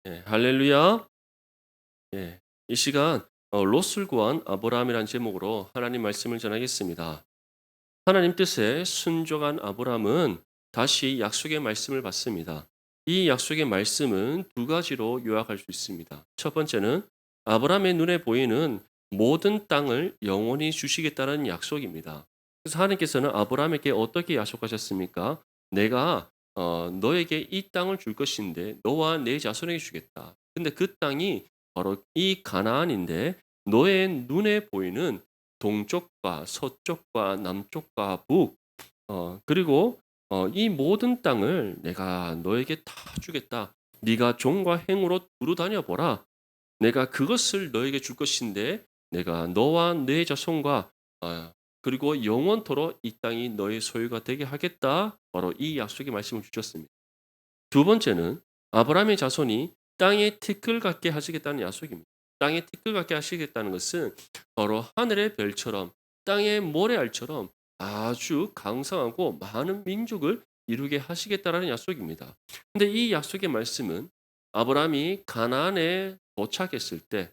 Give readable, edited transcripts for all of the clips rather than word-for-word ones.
예, 할렐루야. 예, 이 시간 롯을 구한 아브라함이라는 제목으로 하나님 말씀을 전하겠습니다. 하나님 뜻에 순종한 아브라함은 다시 약속의 말씀을 받습니다. 이 약속의 말씀은 두 가지로 요약할 수 있습니다. 첫 번째는 아브라함의 눈에 보이는 모든 땅을 영원히 주시겠다는 약속입니다. 그래서 하나님께서는 아브라함에게 어떻게 약속하셨습니까? 내가 너에게 이 땅을 줄 것인데 너와 내 자손에게 주겠다. 근데 그 땅이 바로 이 가나안인데 너의 눈에 보이는 동쪽과 서쪽과 남쪽과 북 그리고 이 모든 땅을 내가 너에게 다 주겠다. 네가 종과 행으로 두루 다녀 보라. 내가 그것을 너에게 줄 것인데 내가 너와 네 자손과 그리고 영원토록 이 땅이 너의 소유가 되게 하겠다. 바로 이 약속의 말씀을 주셨습니다. 두 번째는 아브라함의 자손이 땅에 티끌 같게 하시겠다는 약속입니다. 땅에 티끌 같게 하시겠다는 것은 바로 하늘의 별처럼 땅의 모래알처럼 아주 강성하고 많은 민족을 이루게 하시겠다라는 약속입니다. 근데 이 약속의 말씀은 아브라함이 가나안에 도착했을 때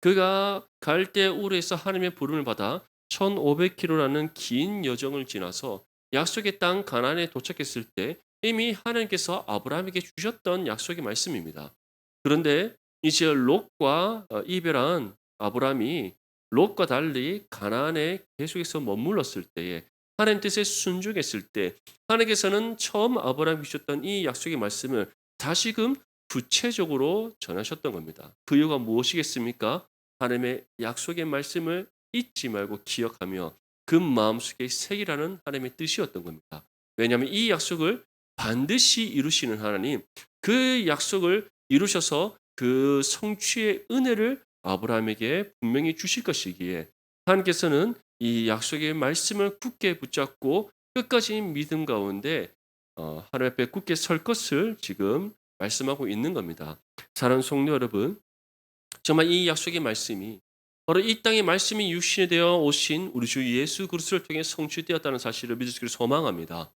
그가 갈대 우르에서 하나님의 부름을 받아 1500km라는 긴 여정을 지나서 약속의 땅 가나안에 도착했을 때 이미 하나님께서 아브라함에게 주셨던 약속의 말씀입니다. 그런데 이제 롯과 이별한 아브라함이 롯과 달리 가나안에 계속해서 머물렀을 때에 하나님 뜻에 순종했을 때 하나님께서는 처음 아브라함이 주셨던 이 약속의 말씀을 다시금 구체적으로 전하셨던 겁니다. 그 이유가 무엇이겠습니까? 하나님의 약속의 말씀을 잊지 말고 기억하며 그 마음속에 새기라는 하나님의 뜻이었던 겁니다. 왜냐하면 이 약속을 반드시 이루시는 하나님, 그 약속을 이루셔서 그 성취의 은혜를 아브라함에게 분명히 주실 것이기에 하나님께서는 이 약속의 말씀을 굳게 붙잡고 끝까지 믿음 가운데 하나님 앞에 굳게 설 것을 지금 말씀하고 있는 겁니다. 사랑하는 성도 여러분, 정말 이 약속의 말씀이 바로 이 땅의 말씀이 육신이 되어 오신 우리 주 예수 그리스도를 통해 성취되었다는 사실을 믿으시기를 소망합니다.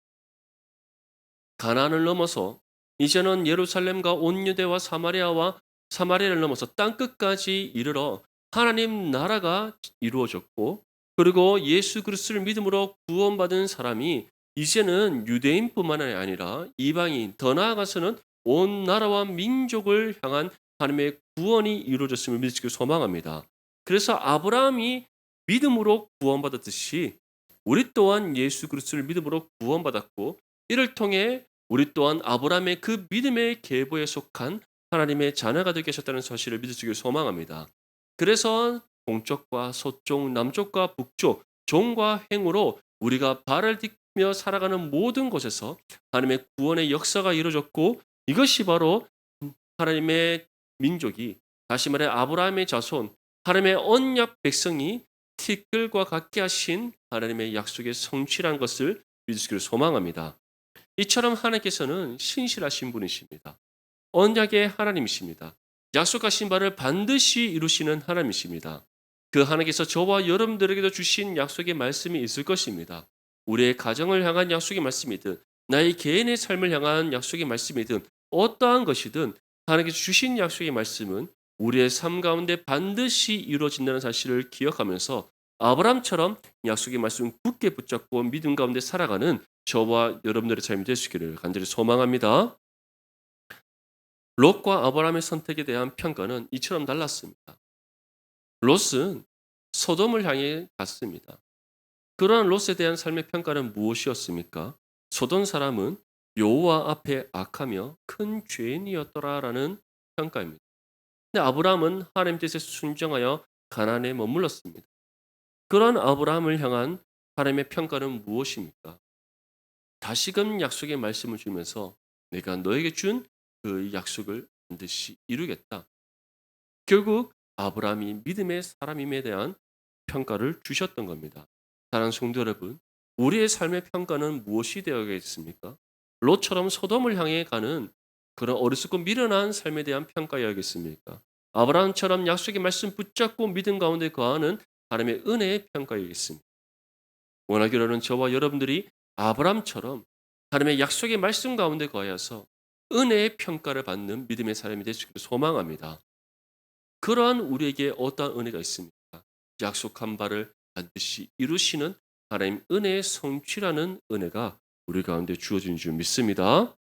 가나안을 넘어서 이제는 예루살렘과 온 유대와 사마리아를 넘어서 땅 끝까지 이르러 하나님 나라가 이루어졌고 그리고 예수 그리스도를 믿음으로 구원받은 사람이 이제는 유대인뿐만 아니라 이방인 더 나아가서는 온 나라와 민족을 향한 하나님의 구원이 이루어졌음을 믿으시길 소망합니다. 그래서 아브라함이 믿음으로 구원받았듯이 우리 또한 예수 그리스도를 믿음으로 구원받았고 이를 통해 우리 또한 아브라함의 그 믿음의 계보에 속한 하나님의 자녀가 되게 하셨다는 사실을 믿으시길 소망합니다. 그래서 동쪽과 서쪽, 남쪽과 북쪽, 종과 행으로 우리가 발을 딛며 살아가는 모든 곳에서 하나님의 구원의 역사가 이루어졌고 이것이 바로 하나님의 민족이 다시 말해 아브라함의 자손, 하나님의 언약 백성이 티끌과 같게 하신 하나님의 약속의 성취란 것을 믿으시기를 소망합니다. 이처럼 하나님께서는 신실하신 분이십니다. 언약의 하나님이십니다. 약속하신 바를 반드시 이루시는 하나님이십니다. 그 하나님께서 저와 여러분들에게도 주신 약속의 말씀이 있을 것입니다. 우리의 가정을 향한 약속의 말씀이든 나의 개인의 삶을 향한 약속의 말씀이든 어떠한 것이든 하나님께서 주신 약속의 말씀은 우리의 삶 가운데 반드시 이루어진다는 사실을 기억하면서 아브라함처럼 약속의 말씀을 굳게 붙잡고 믿음 가운데 살아가는 저와 여러분들의 삶이 되시기를 간절히 소망합니다. 롯과 아브라함의 선택에 대한 평가는 이처럼 달랐습니다. 롯은 소돔을 향해 갔습니다. 그러한 롯에 대한 삶의 평가는 무엇이었습니까? 소돔 사람은 여호와 앞에 악하며 큰 죄인이었더라라는 평가입니다. 근데 아브라함은 하나님 뜻에 순종하여 가나안에 머물렀습니다. 그러한 아브라함을 향한 하나님의 평가는 무엇입니까? 다시금 약속의 말씀을 주면서 내가 너에게 준 그 약속을 반드시 이루겠다. 결국 아브라함이 믿음의 사람임에 대한 평가를 주셨던 겁니다. 사랑하는 성도 여러분, 우리의 삶의 평가는 무엇이 되어야겠습니까? 롯처럼 소돔을 향해 가는 그런 어리석고 미련한 삶에 대한 평가여야겠습니까? 아브라함처럼 약속의 말씀 붙잡고 믿음 가운데 거하는 하나님의 은혜의 평가이겠습니다. 원하기로는 저와 여러분들이 아브라함처럼 하나님의 약속의 말씀 가운데 거하여서 은혜의 평가를 받는 믿음의 사람이 될 수 있기를 소망합니다. 그러한 우리에게 어떠한 은혜가 있습니까? 약속한 바를 반드시 이루시는 하나님 은혜의 성취라는 은혜가 우리 가운데 주어진 줄 믿습니다.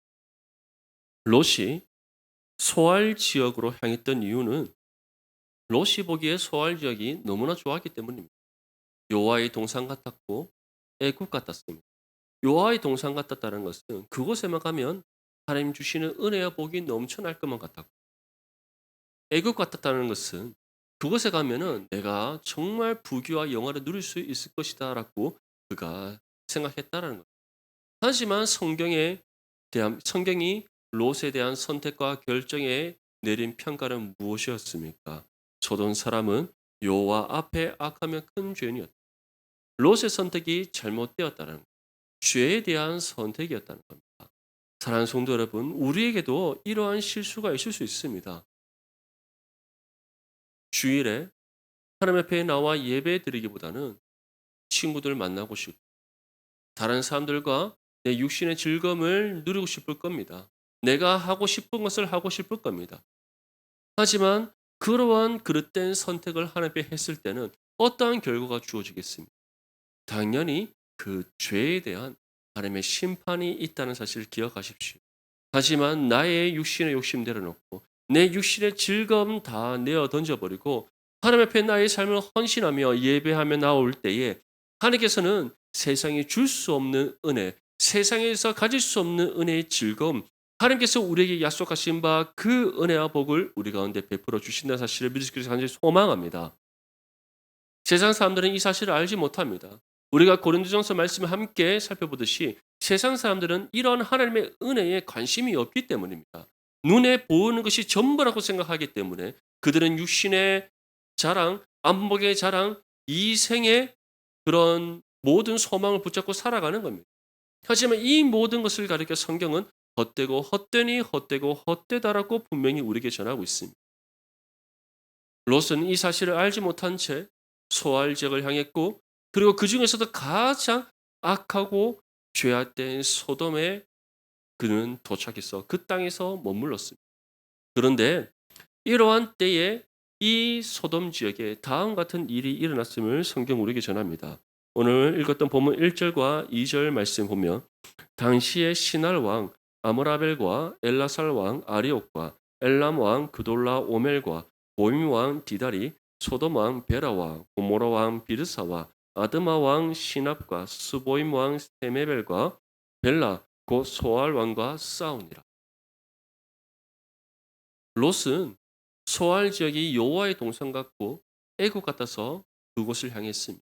롯이 소알 지역으로 향했던 이유는 롯이 보기에 소알 지역이 너무나 좋았기 때문입니다. 여호와의 동산 같았고 애굽 같았습니다. 여호와의 동산 같았다는 것은 그곳에만 가면 하나님 주시는 은혜와 복이 넘쳐날 것만 같았고, 애굽 같았다는 것은 그곳에 가면은 내가 정말 부귀와 영화를 누릴 수 있을 것이다라고 그가 생각했다라는 것. 하지만 성경이 롯에 대한 선택과 결정에 내린 평가는 무엇이었습니까? 소돔 사람은 여호와 앞에 악하며 큰 죄인이었다. 롯의 선택이 잘못되었다는 것. 죄에 대한 선택이었다는 겁니다. 사랑하는 성도 여러분, 우리에게도 이러한 실수가 있을 수 있습니다. 주일에 하나님 앞에 나와 예배 드리기보다는 친구들 만나고 싶고 다른 사람들과 내 육신의 즐거움을 누리고 싶을 겁니다. 내가 하고 싶은 것을 하고 싶을 겁니다. 하지만 그러한 그릇된 선택을 하나님 앞에 했을 때는 어떠한 결과가 주어지겠습니까? 당연히 그 죄에 대한 하나님의 심판이 있다는 사실을 기억하십시오. 하지만 나의 육신의 욕심 내려놓고 내 육신의 즐거움 다 내어 던져버리고 하나님 앞에 나의 삶을 헌신하며 예배하며 나올 때에 하나님께서는 세상에 줄 수 없는 은혜, 세상에서 가질 수 없는 은혜의 즐거움, 하나님께서 우리에게 약속하신 바 그 은혜와 복을 우리 가운데 베풀어 주신다는 사실을 믿을 수 있기를 간절히 소망합니다. 세상 사람들은 이 사실을 알지 못합니다. 우리가 고린도전서 말씀을 함께 살펴보듯이 세상 사람들은 이런 하나님의 은혜에 관심이 없기 때문입니다. 눈에 보이는 것이 전부라고 생각하기 때문에 그들은 육신의 자랑, 안목의 자랑, 이생의 그런 모든 소망을 붙잡고 살아가는 겁니다. 하지만 이 모든 것을 가리켜 성경은 헛되고 헛되니 헛되고 헛되다라고 분명히 우리에게 전하고 있습니다. 롯은 이 사실을 알지 못한 채 소알 지역을 향했고, 그리고 그 중에서도 가장 악하고 죄악된 소돔에 그는 도착해서 그 땅에서 머물렀습니다. 그런데 이러한 때에 이 소돔 지역에 다음 같은 일이 일어났음을 성경 우리에게 전합니다. 오늘 읽었던 본문 1절과 2절 말씀 보면 당시의 시날 왕 아므라벨과 엘라살 왕 아리옥과 엘람 왕 그돌라 오멜과 보임 왕 디달이 소돔 왕 베라와 고모라 왕 비르사와 아드마 왕 시납과 스보임 왕 세메벨과 벨라 곧 소알 왕과 싸우니라. 롯은 소알 지역이 여호와의 동산 같고 애국 같아서 그곳을 향했습니다.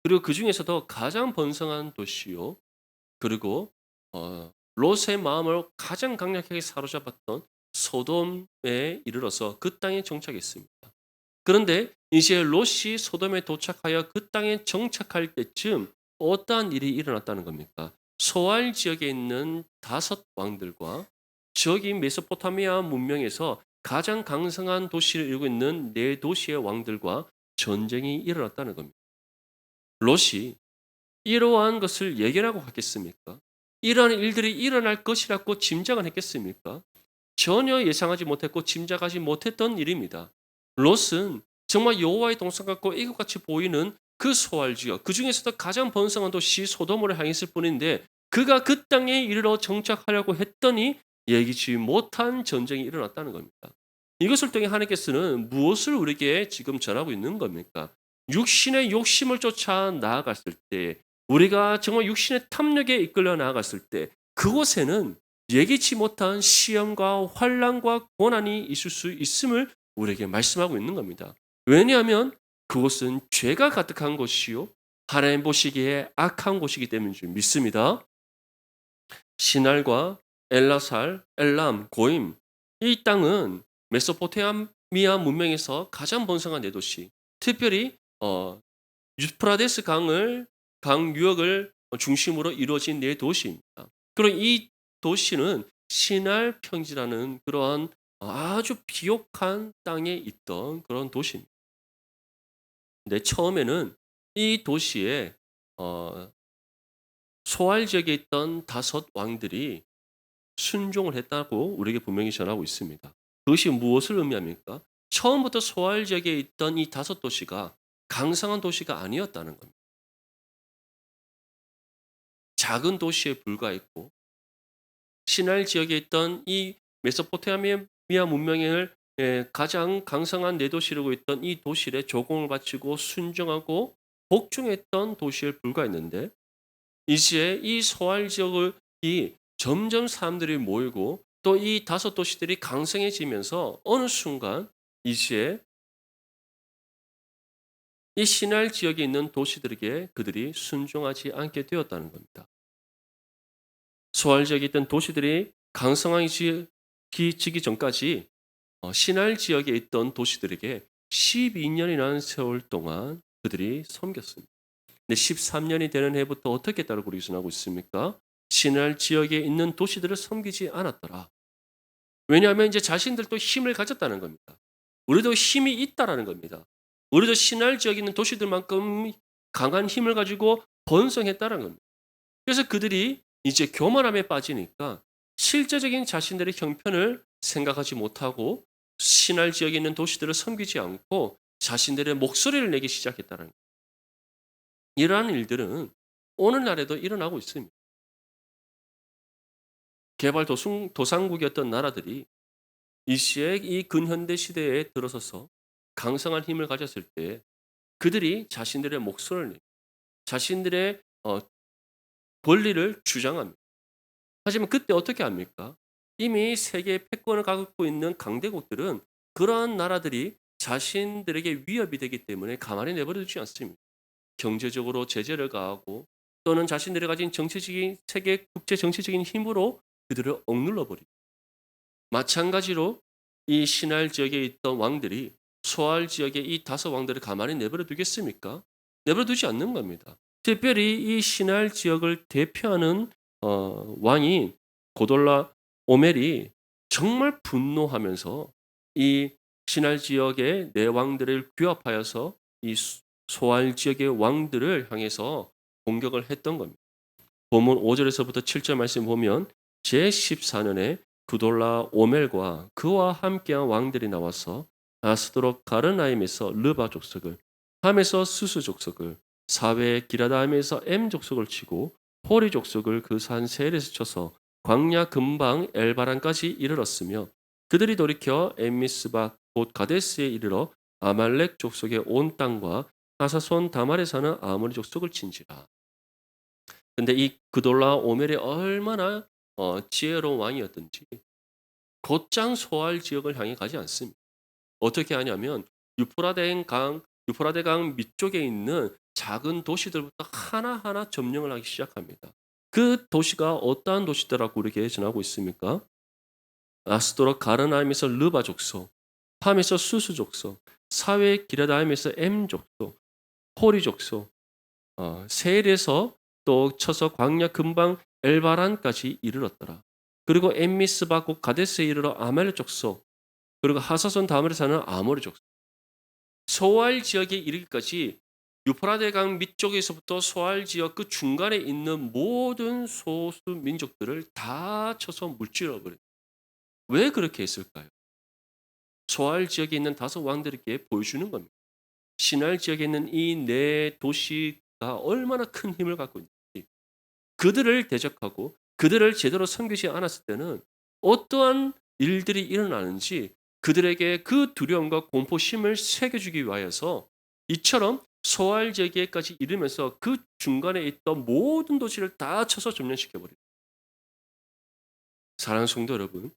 그리고 그 중에서도 가장 번성한 도시요. 그리고 롯의 마음을 가장 강력하게 사로잡았던 소돔에 이르러서 그 땅에 정착했습니다. 그런데 이제 롯이 소돔에 도착하여 그 땅에 정착할 때쯤 어떠한 일이 일어났다는 겁니까? 소알 지역에 있는 다섯 왕들과 저기 메소포타미아 문명에서 가장 강성한 도시를 이루고 있는 네 도시의 왕들과 전쟁이 일어났다는 겁니다. 롯이 이러한 것을 예견하고 갔겠습니까? 이러한 일들이 일어날 것이라고 짐작을 했겠습니까? 전혀 예상하지 못했고 짐작하지 못했던 일입니다. 롯은 정말 여호와의 동산 같고 애국같이 보이는 그 소알 지역, 그 중에서도 가장 번성한 도시 소돔으로 향했을 뿐인데 그가 그 땅에 이르러 정착하려고 했더니 예기치 못한 전쟁이 일어났다는 겁니다. 이것을 통해 하나님께서는 무엇을 우리에게 지금 전하고 있는 겁니까? 육신의 욕심을 쫓아 나아갔을 때, 우리가 정말 육신의 탐욕에 이끌려 나아갔을 때 그곳에는 예기치 못한 시험과 환난과 고난이 있을 수 있음을 우리에게 말씀하고 있는 겁니다. 왜냐하면 그곳은 죄가 가득한 곳이요 하나님 보시기에 악한 곳이기 때문인 줄 믿습니다. 시날과 엘라살, 엘람, 고임 이 땅은 메소포타미아 문명에서 가장 번성한 네 도시, 특별히 유프라데스 강 유역을 중심으로 이루어진 네 도시입니다. 그리고 이 도시는 시날 평지라는 그러한 아주 비옥한 땅에 있던 그런 도시입니다. 근데 처음에는 이 도시에 어, 소알 지역에 있던 다섯 왕들이 순종을 했다고 우리에게 분명히 전하고 있습니다. 그것이 무엇을 의미합니까? 처음부터 소알 지역에 있던 이 다섯 도시가 강성한 도시가 아니었다는 겁니다. 작은 도시에 불과했고 신할 지역에 있던 이 메소포타미아 문명을 가장 강성한 네 도시라고 있던 이 도시에 조공을 바치고 순종하고 복종했던 도시에 불과했는데 이제 이 소알 지역을 이 점점 사람들이 모이고 또 이 다섯 도시들이 강성해지면서 어느 순간 이제 이 신할 지역에 있는 도시들에게 그들이 순종하지 않게 되었다는 겁니다. 소알 지역에 있던 도시들이 강성해지기 전까지 신할 지역에 있던 도시들에게 12년이라는 세월 동안 그들이 섬겼습니다. 근데 13년이 되는 해부터 어떻게 따르고 리순하고 있습니까? 신할 지역에 있는 도시들을 섬기지 않았더라. 왜냐하면 이제 자신들도 힘을 가졌다는 겁니다. 우리도 힘이 있다라는 겁니다. 우리도 신할 지역에 있는 도시들만큼 강한 힘을 가지고 번성했다는 겁니다. 그래서 그들이 이제 교만함에 빠지니까 실제적인 자신들의 형편을 생각하지 못하고 신할 지역에 있는 도시들을 섬기지 않고 자신들의 목소리를 내기 시작했다는 거예요. 이러한 일들은 오늘날에도 일어나고 있습니다. 도상국이었던 나라들이 이 시에 이 근현대 시대에 들어서서 강성한 힘을 가졌을 때 그들이 자신들의 목소리를 내고 자신들의 권리를 주장합니다. 하지만 그때 어떻게 합니까? 이미 세계 패권을 갖고 있는 강대국들은 그러한 나라들이 자신들에게 위협이 되기 때문에 가만히 내버려 두지 않습니다. 경제적으로 제재를 가하고 또는 자신들이 가진 정치적인 세계 국제 정치적인 힘으로 그들을 억눌러 버립니다. 마찬가지로 이 신할 지역에 있던 왕들이 소알 지역의 이 다섯 왕들을 가만히 내버려 두겠습니까? 내버려 두지 않는 겁니다. 특별히 이 신할 지역을 대표하는 왕인 고돌라 오멜이 정말 분노하면서 이 신할 지역의 내 왕들을 규합하여서 이 소알 지역의 왕들을 향해서 공격을 했던 겁니다. 본문 5절에서부터 7절 말씀 보면 제14년에 구돌라 오멜과 그와 함께한 왕들이 나와서 아스도록 가르나임에서 르바 족속을 함에서 수수 족속을 사회 기라다임에서 엠 족속을 치고 호리 족속을 그 산 세일에서 쳐서 광야 근방 엘바란까지 이르렀으며 그들이 돌이켜 엠미스박 곧 가데스에 이르러 아말렉 족속의 온 땅과 하사손 다말에 사는 아모리 족속을 친지라. 근데 이 그돌라 오멜이 얼마나 지혜로운 왕이었던지 곧장 소알 지역을 향해 가지 않습니다. 어떻게 하냐면 유프라데 강 밑쪽에 있는 작은 도시들부터 하나하나 점령을 하기 시작합니다. 그 도시가 어떠한 도시더라고 우리에게 전하고 있습니까? 아스도라 가르나임에서 르바 족속, 함에서 수수 족속, 사회 기라다임에서 엠 족속, 호리 족속, 세일에서 또 쳐서 광야 근방 엘바란까지 이르렀더라. 그리고 엠미스바 곧 가데스에 이르러 아멜 족속, 그리고 하사손 다말에 사는 아모리 족속. 소알 지역에 이르기까지 유프라데 강 밑쪽에서부터 소알 지역 그 중간에 있는 모든 소수 민족들을 다 쳐서 물질러 버려요. 왜 그렇게 했을까요? 소알 지역에 있는 다섯 왕들에게 보여주는 겁니다. 신할 지역에 있는 이 네 도시가 얼마나 큰 힘을 갖고 있는지 그들을 대적하고 그들을 제대로 섬기지 않았을 때는 어떠한 일들이 일어나는지 그들에게 그 두려움과 공포심을 새겨주기 위하여서 이처럼 소알 지역에까지 이르면서 그 중간에 있던 모든 도시를 다 쳐서 점령시켜버립니다. 사랑하는 성도 여러분,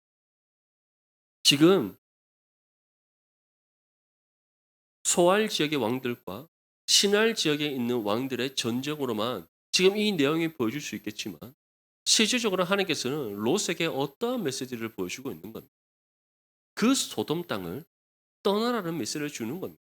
지금 소알 지역의 왕들과 신할 지역에 있는 왕들의 전쟁으로만 지금 이 내용이 보여줄 수 있겠지만 실질적으로 하나님께서는 롯에게 어떠한 메시지를 보여주고 있는 겁니다. 그 소돔 땅을 떠나라는 메시지를 주는 겁니다.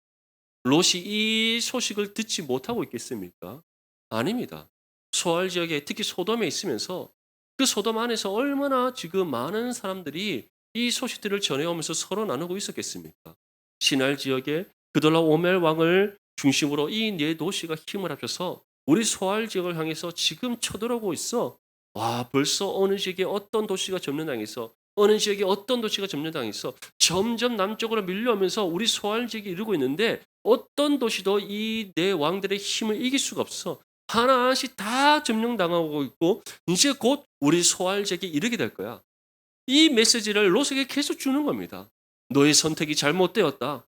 롯이 이 소식을 듣지 못하고 있겠습니까? 아닙니다. 소알 지역에 특히 소돔에 있으면서 그 소돔 안에서 얼마나 지금 많은 사람들이 이 소식들을 전해오면서 서로 나누고 있었겠습니까? 신할 지역에 그돌라 오멜 왕을 중심으로 이 네 도시가 힘을 합쳐서 우리 소알 지역을 향해서 지금 쳐들어오고 있어. 와, 벌써 어느 지역에 어떤 도시가 점령당해서 어느 지역에 어떤 도시가 점령당해서 점점 남쪽으로 밀려오면서 우리 소알 지역에 이르고 있는데 어떤 도시도 이 내 왕들의 힘을 이길 수가 없어. 하나씩 다 점령당하고 있고 이제 곧 우리 소알 지역에 이르게 될 거야. 이 메시지를 롯에게 계속 주는 겁니다. 너의 선택이 잘못되었다.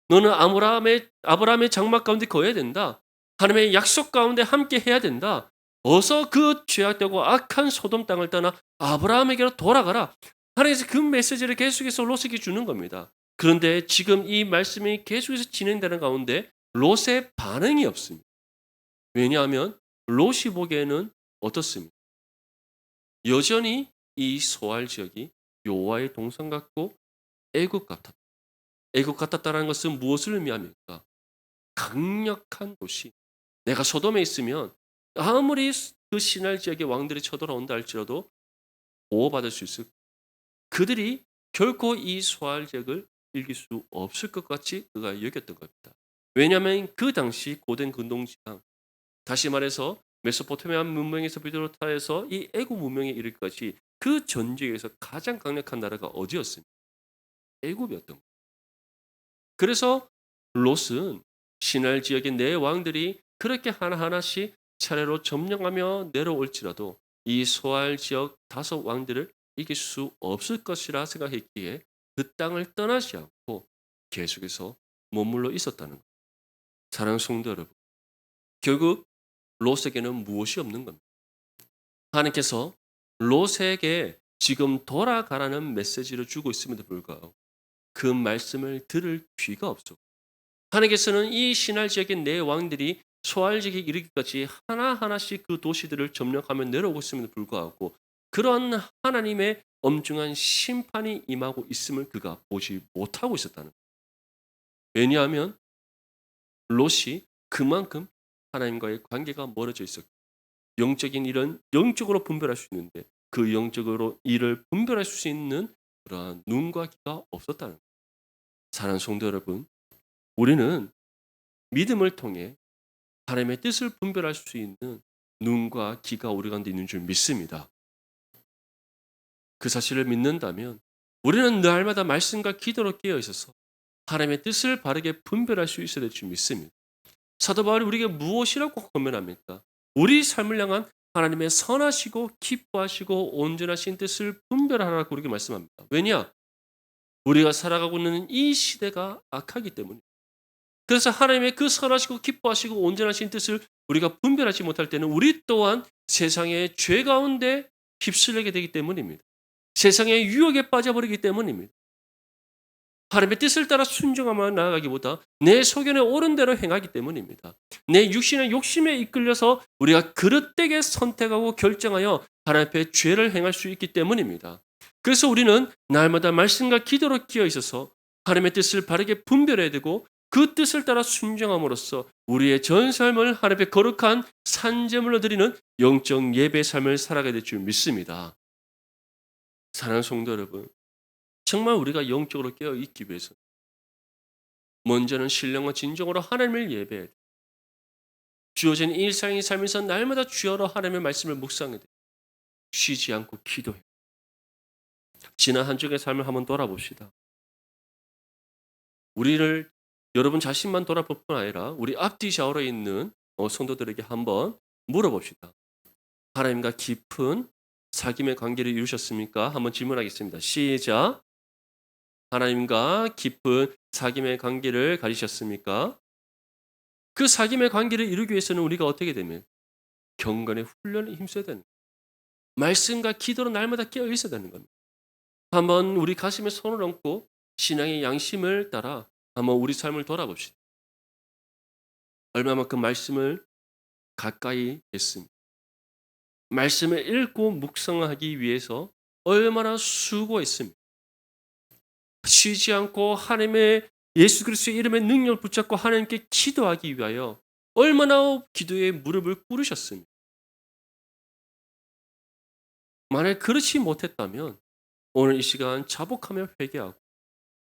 너는 아브라함의 장막 가운데 거해야 된다. 하나님의 약속 가운데 함께 해야 된다. 어서 그 죄악되고 악한 소돔 땅을 떠나 아브라함에게로 돌아가라. 하나님께서 그 메시지를 계속해서 롯에게 주는 겁니다. 그런데 지금 이 말씀이 계속해서 진행되는 가운데 롯의 반응이 없습니다. 왜냐하면 롯이 보기에는 어떻습니까? 여전히 이 소알 지역이 여호와의 동산 같고 애국 같았다. 애국 같았다는 것은 무엇을 의미합니까? 강력한 도시. 내가 소돔에 있으면 아무리 그 신할 지역의 왕들이 쳐들어온다 할지라도 보호받을 수 있을 그들이 결코 이 소알 지역을 이길 수 없을 것 같이 그가 여겼던 겁니다. 왜냐하면 그 당시 고된 근동지방, 다시 말해서 메소포타미아 문명에서 비롯하여서 이 애굽 문명에 이르기까지 그 전 지역에서 가장 강력한 나라가 어디였습니까? 애굽이었던 거예요. 그래서 롯은 신할 지역의 내 왕들이 그렇게 하나하나씩 차례로 점령하며 내려올지라도 이 소알 지역 다섯 왕들을 이길 수 없을 것이라 생각했기에 그 땅을 떠나지 않고 계속해서 머물러 있었다는 것. 사랑하는 성도 여러분, 결국 롯에게는 무엇이 없는 겁니다. 하나님께서 롯에게 지금 돌아가라는 메시지를 주고 있음에도 불구하고 그 말씀을 들을 귀가 없었고 하나님께서는 이 신할 지역의 내 왕들이 소알 지역에 이르기까지 하나하나씩 그 도시들을 점령하며 내려오고 있음에도 불구하고 그런 하나님의 엄중한 심판이 임하고 있음을 그가 보지 못하고 있었다는 거예요. 왜냐하면 롯이 그만큼 하나님과의 관계가 멀어져 있었고 영적인 일은 영적으로 분별할 수 있는데 그 영적으로 일을 분별할 수 있는 그러한 눈과 귀가 없었다는 거예요. 사랑하는 성도 여러분, 우리는 믿음을 통해 하나님의 뜻을 분별할 수 있는 눈과 귀가 우리 가운데 있는 줄 믿습니다. 그 사실을 믿는다면 우리는 날마다 말씀과 기도로 깨어 있어서 하나님의 뜻을 바르게 분별할 수 있어야 될 줄 믿습니다. 사도 바울이 우리에게 무엇이라고 권면합니까? 우리 삶을 향한 하나님의 선하시고 기뻐하시고 온전하신 뜻을 분별하라고 우리에게 말씀합니다. 왜냐? 우리가 살아가고 있는 이 시대가 악하기 때문입니다. 그래서 하나님의 그 선하시고 기뻐하시고 온전하신 뜻을 우리가 분별하지 못할 때는 우리 또한 세상의 죄 가운데 휩쓸리게 되기 때문입니다. 세상의 유혹에 빠져버리기 때문입니다. 하나님의 뜻을 따라 순종하며 나아가기보다 내 소견에 옳은 대로 행하기 때문입니다. 내 육신의 욕심에 이끌려서 우리가 그릇되게 선택하고 결정하여 하나님 앞에 죄를 행할 수 있기 때문입니다. 그래서 우리는 날마다 말씀과 기도로 끼어 있어서 하나님의 뜻을 바르게 분별해야 되고 그 뜻을 따라 순종함으로써 우리의 전 삶을 하나님 앞에 거룩한 산제물로 드리는 영적 예배 삶을 살아가야 될 줄 믿습니다. 사랑하는 성도 여러분, 정말 우리가 영적으로 깨어 있기 위해서 먼저는 신령과 진정으로 하나님을 예배해야 돼. 주어진 일상의 삶에서 날마다 주여로 하나님의 말씀을 묵상해야 돼. 쉬지 않고 기도해. 지난 한 주의 삶을 한번 돌아봅시다. 우리를 여러분 자신만 돌아볼 뿐 아니라 우리 앞뒤 좌우로 있는 성도들에게 한번 물어봅시다. 하나님과 깊은 사귐의 관계를 이루셨습니까? 한번 질문하겠습니다. 시작. 하나님과 깊은 사귐의 관계를 가지셨습니까? 그 사귐의 관계를 이루기 위해서는 우리가 어떻게 되면 경건의 훈련에 힘써야 되는 거예요. 말씀과 기도로 날마다 깨어 있어야 되는 겁니다. 한번 우리 가슴에 손을 얹고 신앙의 양심을 따라 한번 우리 삶을 돌아봅시다. 얼마만큼 말씀을 가까이 했습니까? 말씀을 읽고 묵상하기 위해서 얼마나 수고했습니까? 쉬지 않고 하나님의 예수 그리스도의 이름의 능력을 붙잡고 하나님께 기도하기 위하여 얼마나 기도에 무릎을 꿇으셨습니까? 만약 그렇지 못했다면 오늘 이 시간 자복하며 회개하고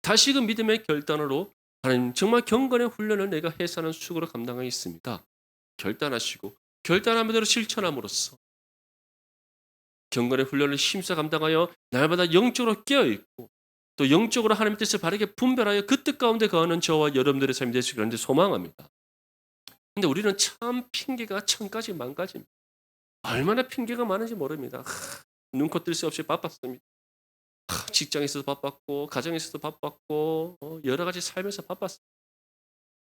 다시금 믿음의 결단으로 하나님 정말 경건의 훈련을 내가 해사는 수고로 감당하겠습니다. 결단하시고 결단한 대로 실천함으로써 경건의 훈련을 힘써 감당하여 날마다 영적으로 깨어 있고 또 영적으로 하나님의 뜻을 바르게 분별하여 그 뜻 가운데 거하는 저와 여러분들의 삶이 되시길 그런데 소망합니다. 근데 우리는 참 핑계가 천 가지 만 가지입니다. 얼마나 핑계가 많은지 모릅니다. 눈코 뜰 새 없이 바빴습니다. 직장에서도 바빴고 가정에서도 바빴고 여러 가지 삶에서 바빴습니다.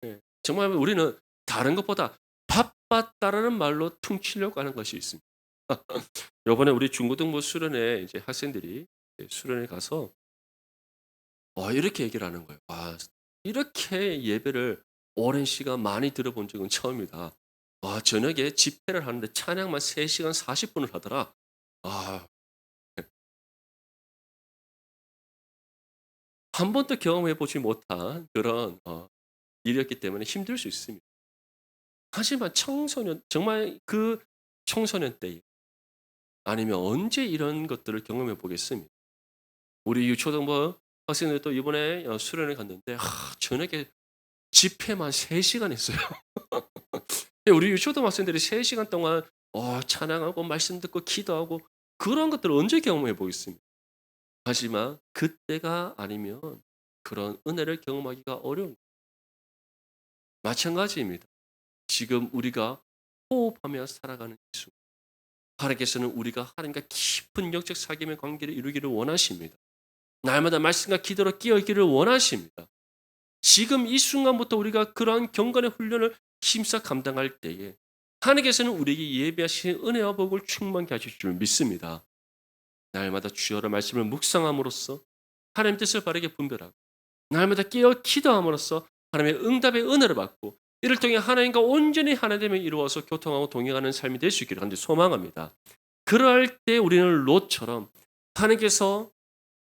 예. 정말 우리는 다른 것보다 바빴다라는 말로 퉁치려고 하는 것이 있습니다. 요번에 우리 중고등부 수련회 이제 학생들이 이제 수련회 가서 이렇게 얘기를 하는 거예요. "와 이렇게 예배를 오랜 시간 많이 들어본 적은 처음이다. 와 저녁에 집회를 하는데 찬양만 3 시간 40 분을 하더라." 아 한 번도 경험해 보지 못한 그런 일이었기 때문에 힘들 수 있습니다. 하지만 청소년 정말 그 청소년 때 아니면 언제 이런 것들을 경험해 보겠습니까? 우리 유초등부 학생들도 이번에 수련회 갔는데 저녁에 집회만 3 시간 했어요. 우리 유초등 학생들이 3 시간 동안 찬양하고 말씀 듣고 기도하고 그런 것들을 언제 경험해 보겠습니까? 하지만 그때가 아니면 그런 은혜를 경험하기가 어려운 마찬가지입니다. 지금 우리가 호흡하며 살아가는 이 순간 하나님께서는 우리가 하나님과 깊은 영적 사귐의 관계를 이루기를 원하십니다. 날마다 말씀과 기도로 끼어 있기를 원하십니다. 지금 이 순간부터 우리가 그러한 경건의 훈련을 힘써 감당할 때에 하나님께서는 우리에게 예비하신 은혜와 복을 충만케 하실 줄 믿습니다. 날마다 주여의 말씀을 묵상함으로써 하나님 뜻을 바르게 분별하고 날마다 깨어 기도함으로써 하나님의 응답의 은혜를 받고 이를 통해 하나님과 온전히 하나됨을 이루어서 교통하고 동행하는 삶이 될 수 있기를 간절히 소망합니다. 그럴 때 우리는 롯처럼 하나님께서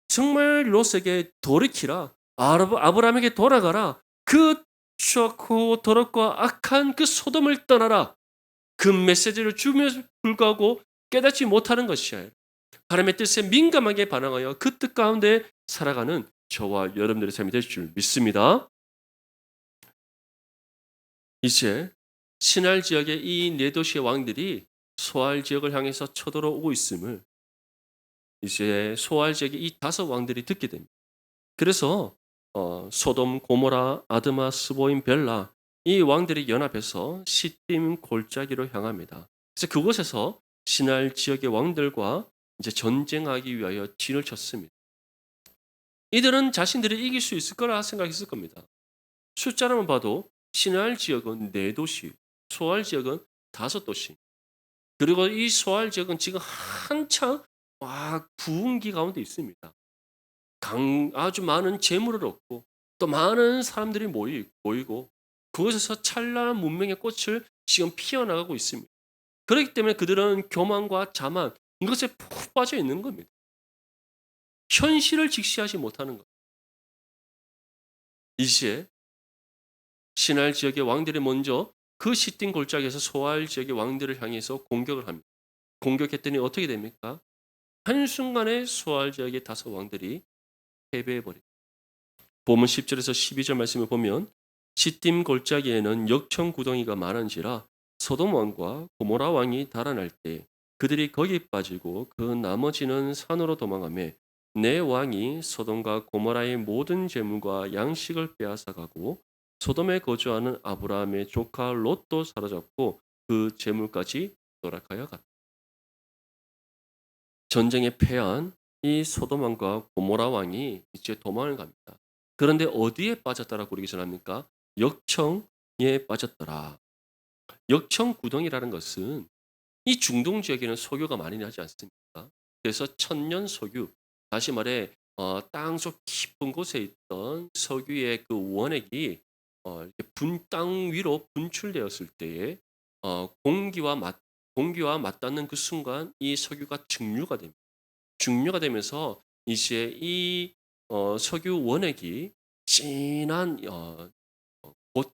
정말 롯에게 돌이키라 아브라함에게 돌아가라 그 추악하고 더럽고 악한 그 소돔을 떠나라 그 메시지를 주면서 불구하고 깨닫지 못하는 것이에요. 하나님의 뜻에 민감하게 반응하여 그 뜻 가운데 살아가는 저와 여러분들의 삶이 될 줄 믿습니다. 이제 신할 지역의 이 네 도시의 왕들이 소알 지역을 향해서 쳐들어오고 있음을 이제 소알 지역의 이 5 왕들이 듣게 됩니다. 그래서 소돔, 고모라, 아드마, 스보임, 벨라 이 왕들이 연합해서 시딤 골짜기로 향합니다. 그래서 그곳에서 신할 지역의 왕들과 이제 전쟁하기 위하여 진을 쳤습니다. 이들은 자신들이 이길 수 있을 거라 생각했을 겁니다. 숫자로만 봐도 신할 지역은 4도시, 소알 지역은 5도시. 그리고 이 소알 지역은 지금 한창 부흥기 가운데 있습니다. 아주 많은 재물을 얻고 또 많은 사람들이 모이고 그곳에서 찬란한 문명의 꽃을 지금 피어나가고 있습니다. 그렇기 때문에 그들은 교만과 자만 이것에 푹 빠져 있는 겁니다. 현실을 직시하지 못하는 것. 이제 신할 지역의 왕들이 먼저 그 시딤 골짜기에서 소알 지역의 왕들을 향해서 공격을 합니다. 공격했더니 어떻게 됩니까? 한순간에 소알 지역의 5 왕들이 패배해버립니다. 본문 10절에서 12절 말씀을 보면 시딤 골짜기에는 역청 구덩이가 많은지라 소돔 왕과 고모라 왕이 달아날 때 그들이 거기 빠지고 그 나머지는 산으로 도망하며 내 왕이 소돔과 고모라의 모든 재물과 양식을 빼앗아가고 소돔에 거주하는 아브라함의 조카 롯도 사로잡고 그 재물까지 노락하여 갔다. 전쟁에 패한 이 소돔 왕과 고모라 왕이 이제 도망을 갑니다. 그런데 어디에 빠졌다라고 그러기 전합니까? 역청에 빠졌더라. 역청 구덩이라는 것은 이 중동 지역에는 소교가 많이 나지 않습니까? 그래서 천년 소교, 다시 말해 땅속 깊은 곳에 있던 석유의 그 원액이 이렇게 땅 위로 분출되었을 때에 공기와 맞닿는 그 순간 이 석유가 증류가 됩니다. 증류가 되면서 이제 이 석유 원액이 진한 곧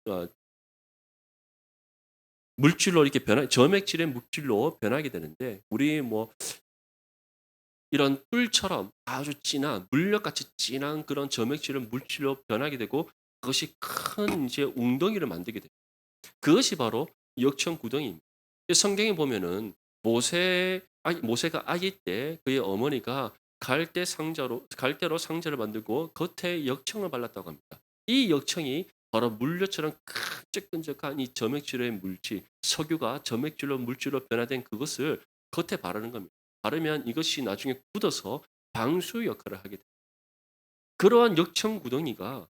물질로 이렇게 점액질의 물질로 변하게 되는데 우리 뭐 이런 뿔처럼 아주 진한 물엿같이 진한 그런 점액질을 물질로 변하게 되고 그것이 큰 이제 웅덩이를 만들게 됩니다. 그것이 바로 역청 구덩이입니다. 성경에 보면은 모세가 아기 때 그의 어머니가 갈대로 상자를 만들고 겉에 역청을 발랐다고 합니다. 이 역청이 바로 물엿처럼 끈적끈적한 이 점액질의 물질, 석유가 점액질로 물질로 변화된 그것을 겉에 바르는 겁니다. 바르면 이것이 나중에 굳어서 방수 역할을 하게 됩니다. 그러한 역청 구덩이가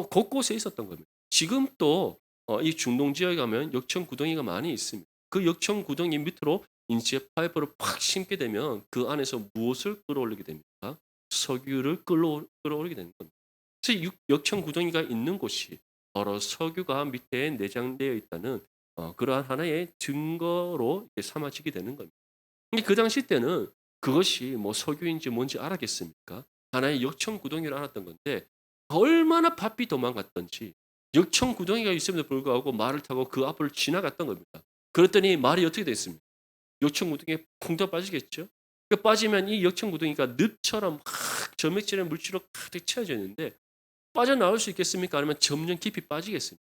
곳곳에 있었던 겁니다. 지금 또 이 중동 지역에 가면 역청 구덩이가 많이 있습니다. 그 역청 구덩이 밑으로 인체 파이프를 팍 심게 되면 그 안에서 무엇을 끌어올리게 됩니까? 석유를 끌어올리게 되는 겁니다. 그래서 역청 구덩이가 있는 곳이 바로 석유가 밑에 내장되어 있다는 그러한 하나의 증거로 이렇게 삼아지게 되는 겁니다. 근데 그 당시 때는 그것이 뭐 석유인지 뭔지 알았겠습니까? 하나의 역청 구덩이를 알았던 건데 얼마나 바삐 도망갔던지 역청 구덩이가 있음에도 불구하고 말을 타고 그 앞을 지나갔던 겁니다. 그랬더니 말이 어떻게 됐습니까? 역청 구덩이에 쿵더 빠지겠죠? 그 빠지면 이 역청 구덩이가 늪처럼 막 점액질의 물질로 가득 채워져 있는데 빠져나올 수 있겠습니까? 아니면 점점 깊이 빠지겠습니까?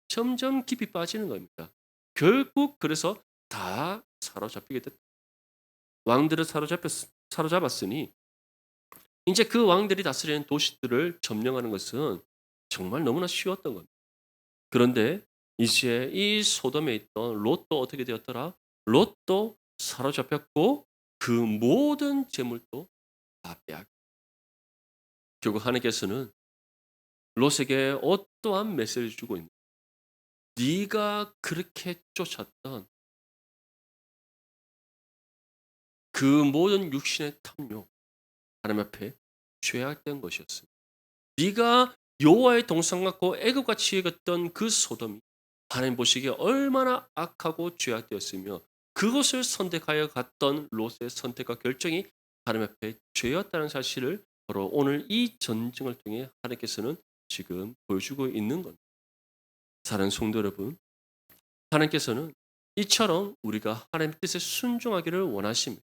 점점 깊이 빠지는 겁니다. 결국 그래서 다 사로잡히게 됐다. 왕들을 사로잡았으니 이제 그 왕들이 다스리는 도시들을 점령하는 것은 정말 너무나 쉬웠던 겁니다. 그런데 이제 이 소돔에 있던 롯도 어떻게 되었더라? 롯도 사로잡혔고 그 모든 재물도 다 빼앗. 결국 하나님께서는 롯에게 어떠한 메시지를 주고 있는? 네가 그렇게 쫓았던 그 모든 육신의 탐욕 하나님 앞에 죄악된 것이었습니다. 네가 여호와의 동상 같고 애굽같이 여겼던 그 소돔이 하나님 보시기에 얼마나 악하고 죄악되었으며 그것을 선택하여 갔던 롯의 선택과 결정이 하나님 앞에 죄였다는 사실을 바로 오늘 이 전쟁을 통해 하나님께서는 지금 보여주고 있는 겁니다. 사랑하는 성도 여러분, 하나님께서는 이처럼 우리가 하나님 뜻에 순종하기를 원하십니다.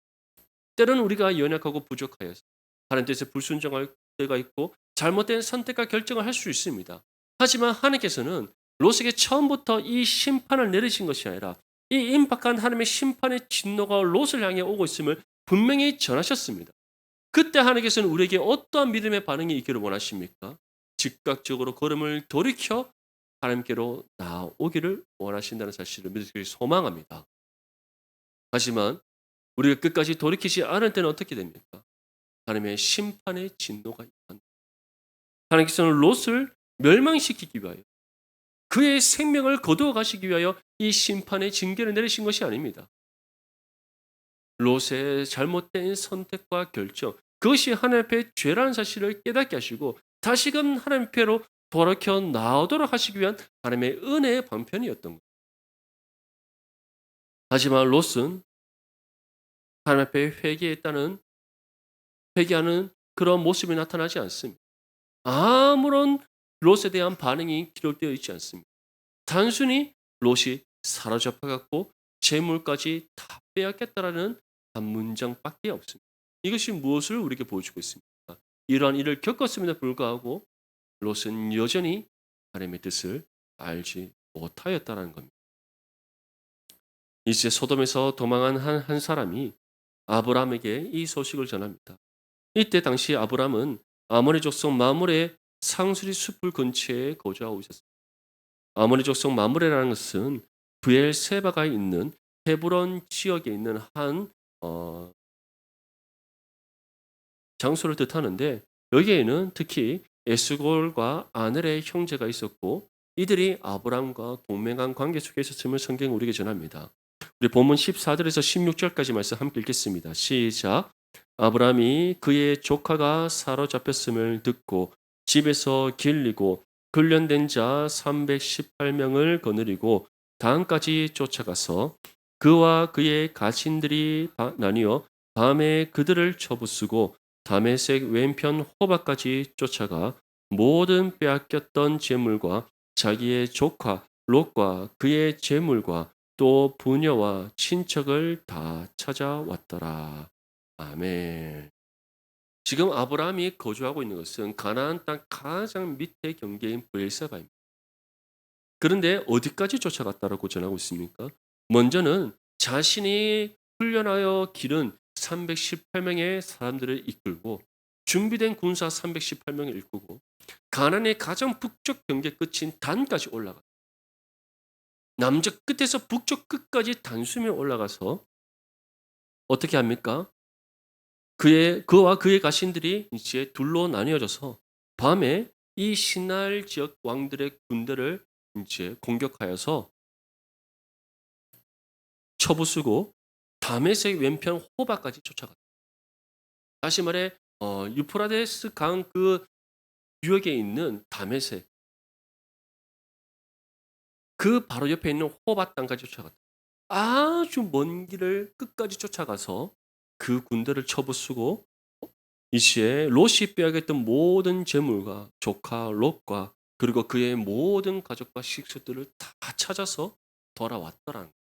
때로는 우리가 연약하고 부족하여서 하나님 뜻에 불순종할 때가 있고 잘못된 선택과 결정을 할 수 있습니다. 하지만 하나님께서는 롯에게 처음부터 이 심판을 내리신 것이 아니라 이 임박한 하나님의 심판의 진노가 롯을 향해 오고 있음을 분명히 전하셨습니다. 그때 하나님께서는 우리에게 어떠한 믿음의 반응이 있기를 원하십니까? 즉각적으로 걸음을 돌이켜 하나님께로 나오기를 원하신다는 사실을 믿으시길 소망합니다. 하지만 우리가 끝까지 돌이키지 않을 때는 어떻게 됩니까? 하나님의 심판의 진노가 임한다. 하나님께서는 롯을 멸망시키기 위하여 그의 생명을 거두어 가시기 위하여 이 심판의 징계를 내리신 것이 아닙니다. 롯의 잘못된 선택과 결정, 그것이 하나님 앞에 죄라는 사실을 깨닫게 하시고 다시금 하나님 앞에로 돌이켜 나오도록 하시기 위한 하나님의 은혜의 방편이었던 것. 하지만 롯은 하나님 앞에 회개하는 그런 모습이 나타나지 않습니다. 아무런 롯에 대한 반응이 기록되어 있지 않습니다. 단순히 롯이 사로잡혀갔고 재물까지 다 빼앗겼다라는 한 문장밖에 없습니다. 이것이 무엇을 우리에게 보여주고 있습니까? 이러한 일을 겪었음에도 불구하고 롯은 여전히 하나님의 뜻을 알지 못하였다는 겁니다. 이제 소돔에서 도망한 한 사람이 아브라함에게 이 소식을 전합니다. 이때 당시 아브라함은 아모리 족속 마므레의 상수리 숲을 근처에 거주하고 있었습니다. 아모리 족속 마므레라는 것은 브엘세바가 있는 헤브론 지역에 있는 한 장소를 뜻하는데 여기에는 특히 에스골과 아넬의 형제가 있었고 이들이 아브라함과 동맹한 관계 속에 있었음을 성경은 우리에게 전합니다. 우리 본문 14절에서 16절까지 말씀 함께 읽겠습니다. 시작. 아브라함이 그의 조카가 사로잡혔음을 듣고 집에서 길리고 훈련된 자 318명을 거느리고 단까지 쫓아가서 그와 그의 가신들이 나뉘어 밤에 그들을 쳐부수고 다메섹 왼편 호바까지 쫓아가 모든 빼앗겼던 재물과 자기의 조카 롯과 그의 재물과 또 부녀와 친척을 다 찾아왔더라. 아멘. 지금 아브라함이 거주하고 있는 것은 가나안 땅 가장 밑에 경계인 브엘세바입니다. 그런데 어디까지 쫓아갔다라고 전하고 있습니까? 먼저는 자신이 훈련하여 기른 318명의 사람들을 이끌고 준비된 군사 318명을 이끌고 가나안의 가장 북쪽 경계 끝인 단까지 올라가 남쪽 끝에서 북쪽 끝까지 단숨에 올라가서 어떻게 합니까? 그와 그의 가신들이 이제 둘로 나뉘어져서 밤에 이 시날 지역 왕들의 군대를 이제 공격하여서 쳐부수고 다메섹 왼편 호바까지 쫓아갔다. 다시 말해 유프라데스 강 그 유역에 있는 다메섹 그 바로 옆에 있는 호바 땅까지 쫓아갔다. 아주 먼 길을 끝까지 쫓아가서 그 군대를 쳐부수고 이시에 롯이 빼앗겼던 모든 재물과 조카 롯과 그리고 그의 모든 가족과 식수들을 다 찾아서 돌아왔더라는 거예요.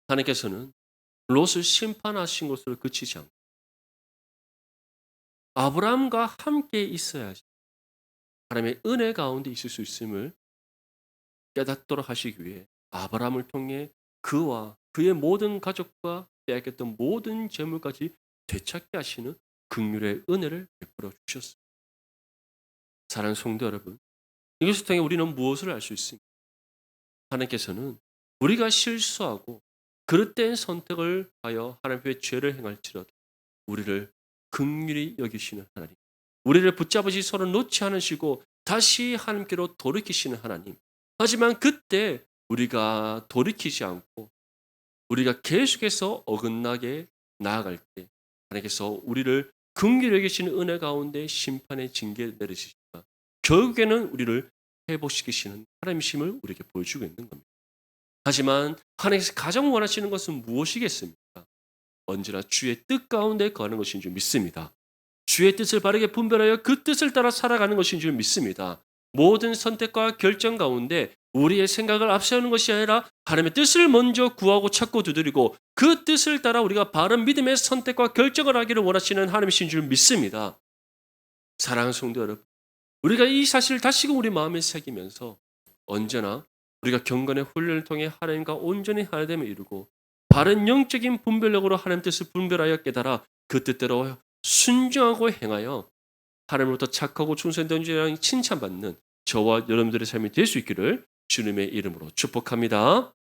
하나님께서는 롯을 심판하신 것으로 그치지 않고 아브라함과 함께 있어야지 하나님의 은혜 가운데 있을 수 있음을 깨닫도록 하시기 위해 아브라함을 통해 그와 그의 모든 가족과 빼앗겼던 모든 재물까지 되찾게 하시는 긍휼의 은혜를 베풀어 주셨습니다. 사랑하는 성도 여러분, 이것을 통해 우리는 무엇을 알 수 있습니까? 하나님께서는 우리가 실수하고 그릇된 선택을 하여 하나님 앞에 죄를 행할지라도 우리를 긍휼히 여기시는 하나님, 우리를 붙잡으시 서로 놓지 않으시고 다시 하나님께로 돌이키시는 하나님. 하지만 그때 우리가 돌이키지 않고 우리가 계속해서 어긋나게 나아갈 때 하나님께서 우리를 긍휼히 여기시는 은혜 가운데 심판의 징계를 내리시니까 결국에는 우리를 회복시키시는 하나님이심을 우리에게 보여주고 있는 겁니다. 하지만 하나님께서 가장 원하시는 것은 무엇이겠습니까? 언제나 주의 뜻 가운데 거하는 것인 줄 믿습니다. 주의 뜻을 바르게 분별하여 그 뜻을 따라 살아가는 것인 줄 믿습니다. 모든 선택과 결정 가운데 우리의 생각을 앞세우는 것이 아니라 하나님의 뜻을 먼저 구하고 찾고 두드리고 그 뜻을 따라 우리가 바른 믿음의 선택과 결정을 하기를 원하시는 하나님이신 줄 믿습니다. 사랑하는 성도 여러분, 우리가 이 사실을 다시금 우리 마음에 새기면서 언제나 우리가 경건의 훈련을 통해 하나님과 온전히 하나됨을 이루고 바른 영적인 분별력으로 하나님 뜻을 분별하여 깨달아 그 뜻대로 순종하고 행하여 하나님으로부터 착하고 충성된 자랑 칭찬받는 저와 여러분들의 삶이 될 수 있기를 주님의 이름으로 축복합니다.